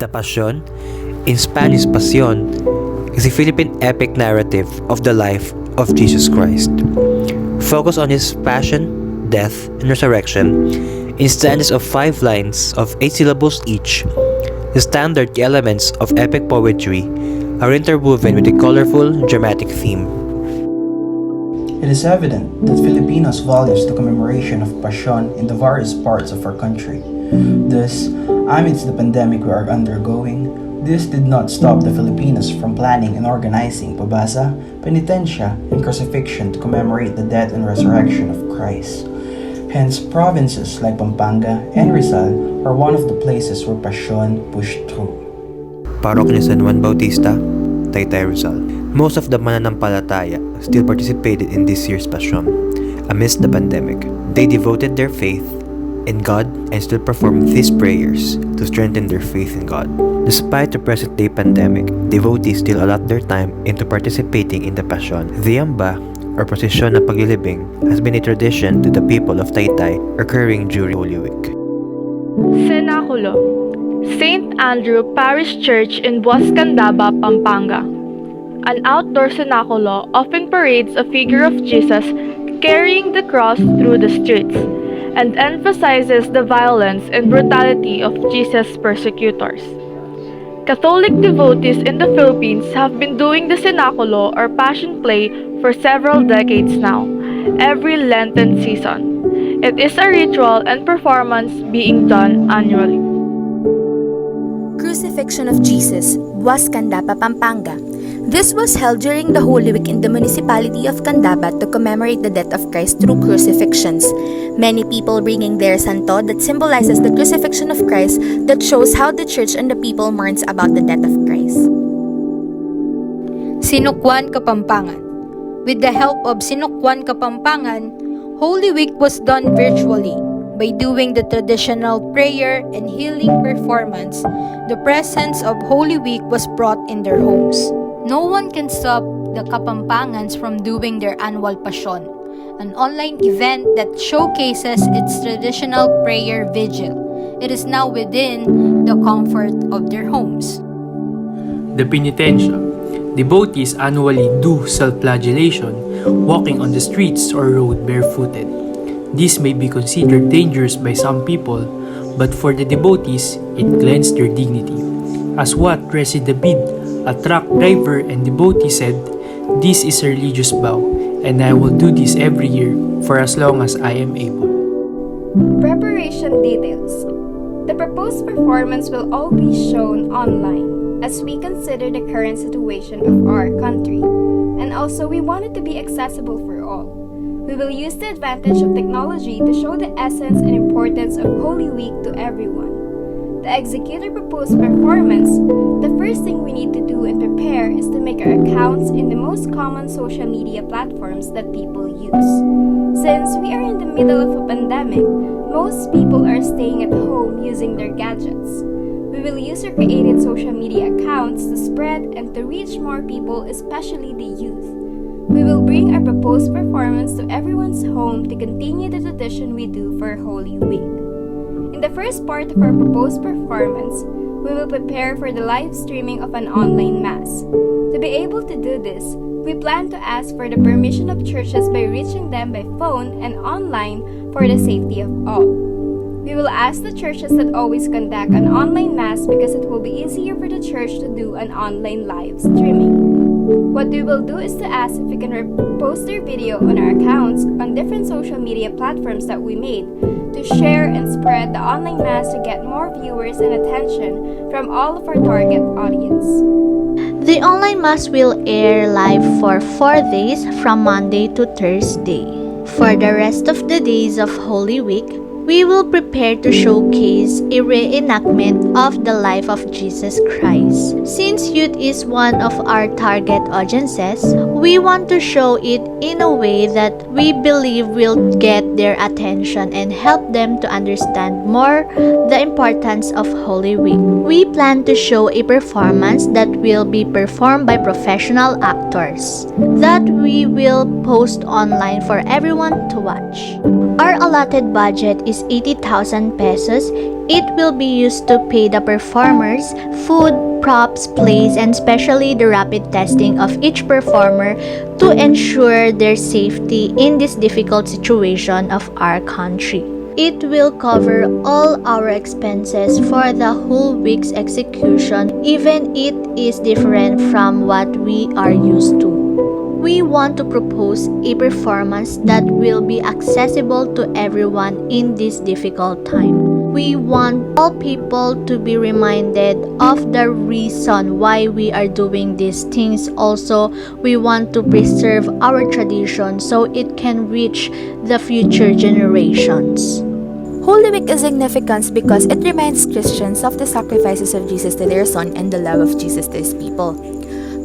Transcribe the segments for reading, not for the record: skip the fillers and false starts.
The Pasyon, in Spanish Pasyon, is a Philippine epic narrative of the life of Jesus Christ. Focus on his passion, death, and resurrection in stanzas of 5 lines of 8 syllables each. The standard elements of epic poetry are interwoven with a colorful, dramatic theme. It is evident that Filipinos values the commemoration of Pasyon in the various parts of our country. Thus, amidst the pandemic we are undergoing, this did not stop the Filipinos from planning and organizing pabasa, penitencia, and crucifixion to commemorate the death and resurrection of Christ. Hence, provinces like Pampanga and Rizal are one of the places where Pasyon pushed through. Parokya San Juan Bautista, Taytay Rizal. Most of the mananampalataya still participated in this year's Pasyon. Amidst the pandemic, they devoted their faith in God and still performed these prayers to strengthen their faith in God. Despite the present-day pandemic, devotees still allot their time into participating in the Pasyon. The Yamba, or Procession ng Paglilibing, has been a tradition to the people of Taytay occurring during Holy Week. Cenaculo, St. Andrew Parish Church in Candaba, Pampanga. An outdoor cenaculo often parades a figure of Jesus carrying the cross through the streets and emphasizes the violence and brutality of Jesus' persecutors. Catholic devotees in the Philippines have been doing the cenaculo or passion play for several decades now, every Lenten season. It is a ritual and performance being done annually. Crucifixion of Jesus, Candaba, Pampanga. This was held during the Holy Week in the municipality of Candaba to commemorate the death of Christ through crucifixions. Many people bringing their santo that symbolizes the crucifixion of Christ that shows how the church and the people mourns about the death of Christ. Sinukwan Kapampangan. With the help of Sinukwan Kapampangan, Holy Week was done virtually. By doing the traditional prayer and healing performance, the presence of Holy Week was brought in their homes. No one can stop the Kapampangans from doing their annual Pasyon, an online event that showcases its traditional prayer vigil. It is now within the comfort of their homes. The penitencia. Devotees annually do self-flagellation, walking on the streets or road barefooted. This may be considered dangerous by some people, but for the devotees, it cleansed their dignity. As what Resi David, a truck driver and devotee, said, "This is a religious vow, and I will do this every year for as long as I am able." Preparation details. The proposed performance will all be shown online as we consider the current situation of our country, and also we want it to be accessible for all. We will use the advantage of technology to show the essence and importance of Holy Week to everyone. The executor proposed performance. The first thing we need to do and prepare is to make our accounts in the most common social media platforms that people use. Since we are in the middle of a pandemic, most people are staying at home using their gadgets. We will use our created social media accounts to spread and to reach more people, especially the youth. We will bring our proposed performance to everyone's home to continue the tradition we do for Holy Week. In the first part of our proposed performance, we will prepare for the live streaming of an online mass. To be able to do this, we plan to ask for the permission of churches by reaching them by phone and online for the safety of all. We will ask the churches that always conduct an online mass because it will be easier for the church to do an online live streaming. What we will do is to ask if we can post their video on our accounts on different social media platforms that we made to share and spread the online mass to get more viewers and attention from all of our target audience. The online mass will air live for 4 days from Monday to Thursday. For the rest of the days of Holy Week, we will prepare to showcase a reenactment of the life of Jesus Christ. Since youth is one of our target audiences, We want to show it in a way that we believe will get their attention and help them to understand more the importance of Holy Week. We plan to show a performance that will be performed by professional actors that we will post online for everyone to watch. Our allotted budget is 80,000 pesos. It will be used to pay the performers, food, props, plays, and especially the rapid testing of each performer to ensure their safety in this difficult situation of our country. It will cover all our expenses for the whole week's execution, even it is different from what we are used to. We want to propose a performance that will be accessible to everyone in this difficult time. We want all people to be reminded of the reason why we are doing these things. Also, we want to preserve our tradition so it can reach the future generations. Holy Week is significant because it reminds Christians of the sacrifices of Jesus to their Son and the love of Jesus to His people.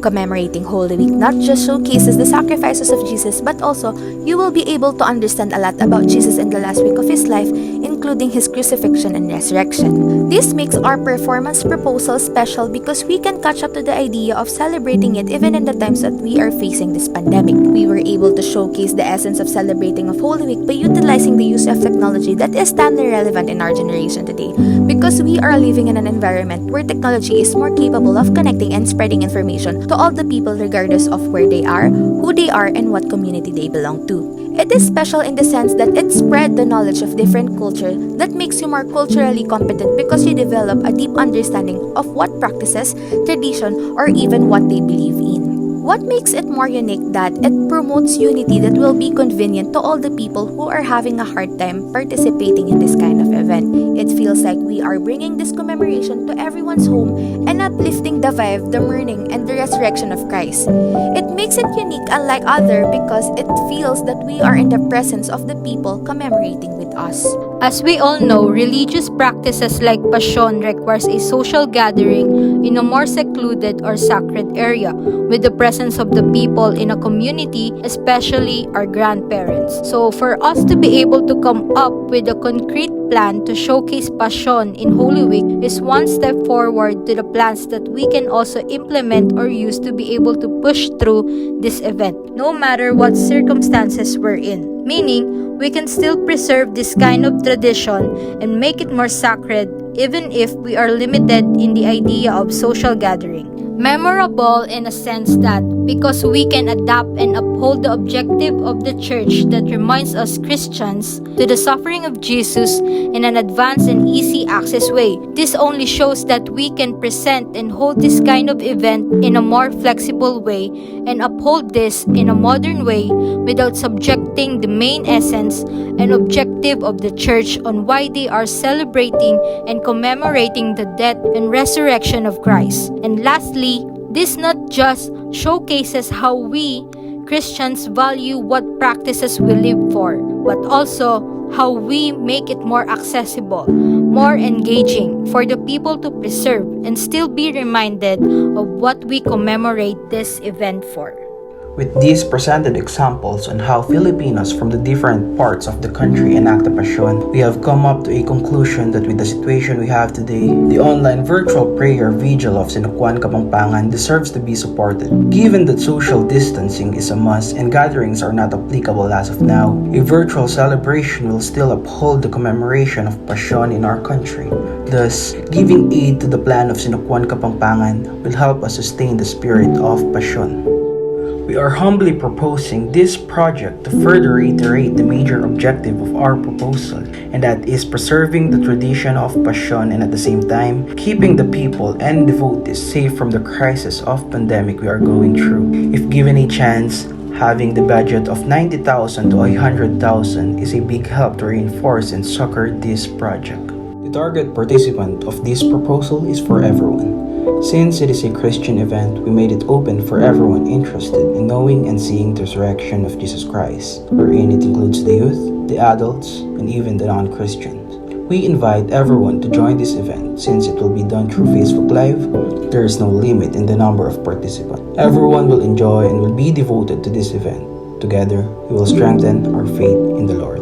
Commemorating Holy Week not just showcases the sacrifices of Jesus, but also you will be able to understand a lot about Jesus in the last week of His life, including His crucifixion and resurrection. This makes our performance proposal special because we can catch up to the idea of celebrating it even in the times that we are facing this pandemic. We were able to showcase the essence of celebrating of Holy Week by utilizing the use of technology that is timely relevant in our generation today, because we are living in an environment where technology is more capable of connecting and spreading information to all the people regardless of where they are, who they are, and what community they belong to. It is special in the sense that it spread the knowledge of different culture that makes you more culturally competent because you develop a deep understanding of what practices, tradition, or even what they believe in. What makes it more unique that it promotes unity that will be convenient to all the people who are having a hard time participating in this kind of event. It feels like we are bringing this commemoration to everyone's home and uplifting the vibe, the mourning, and the resurrection of Christ. It makes it unique unlike other because it feels that we are in the presence of the people commemorating with us. As we all know, religious practices like Pasyon requires a social gathering in a more secluded or sacred area with the presence of the people in a community, especially our grandparents. So for us to be able to come up with a concrete plan to showcase Pasyon in Holy Week is one step forward to the plans that we can also implement or use to be able to push through this event, no matter what circumstances we're in. Meaning, we can still preserve this kind of tradition and make it more sacred even if we are limited in the idea of social gathering. Memorable in a sense that because we can adapt and uphold the objective of the church that reminds us Christians to the suffering of Jesus in an advanced and easy access way. This only shows that we can present and hold this kind of event in a more flexible way and uphold this in a modern way without subjecting the main essence and objective of the church on why they are celebrating and commemorating the death and resurrection of Christ. And lastly, this not just showcases how we Christians value what practices we live for, but also how we make it more accessible, more engaging for the people to preserve and still be reminded of what we commemorate this event for. With these presented examples on how Filipinos from the different parts of the country enact the Pasyon, we have come up to a conclusion that with the situation we have today, the online virtual prayer Vigil of Sinukuan Kapampangan deserves to be supported. Given that social distancing is a must and gatherings are not applicable as of now, a virtual celebration will still uphold the commemoration of Pasyon in our country. Thus, giving aid to the plan of Sinukuan Kapampangan will help us sustain the spirit of Pasyon. We are humbly proposing this project to further reiterate the major objective of our proposal, and that is preserving the tradition of Pasyon and at the same time, keeping the people and devotees safe from the crisis of pandemic we are going through. If given a chance, having the budget of 90,000 to 100,000 is a big help to reinforce and succor this project. The target participant of this proposal is for everyone. Since it is a Christian event, we made it open for everyone interested in knowing and seeing the resurrection of Jesus Christ, wherein it includes the youth, the adults, and even the non-Christians. We invite everyone to join this event since it will be done through Facebook Live. There is no limit in the number of participants. Everyone will enjoy and will be devoted to this event. Together, we will strengthen our faith in the Lord.